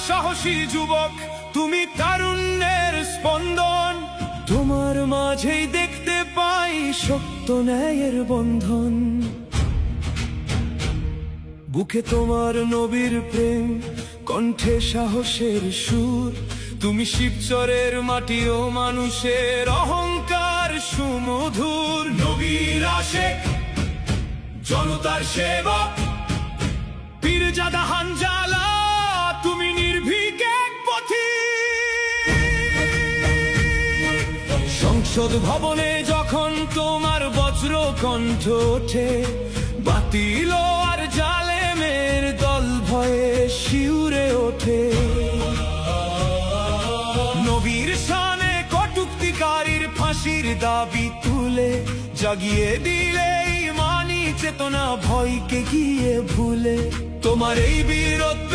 সাহসী যুবক, তুমি তারুণ্যের স্পন্দন। তোমার মাঝেই দেখতে পাই সত্য ন্যায়ের বন্ধন। বুকে তোমার নবীর প্রেম, কণ্ঠে সাহসের সুর। তুমি শিবচরের মাটি ও মানুষের অহংকার সুমধুর। নবীর আশেক, জনতার সেবক, পীরজাদা হানজালা, তুমি নির্ভীক এক পথিক। সংসদ ভবনে যখন তোমার বজ্র কণ্ঠ ওঠে, বাতিল আর জালেমের দল ভয়ে শিউরে ওঠে। নবীর শানে কটুক্তিকারীর ফাঁসির দাবি তুলে, জাগিয়ে দিলে ইমানি চেতনা ভয়কে গিয়ে ভুলে। তোমার এই বীরত্ব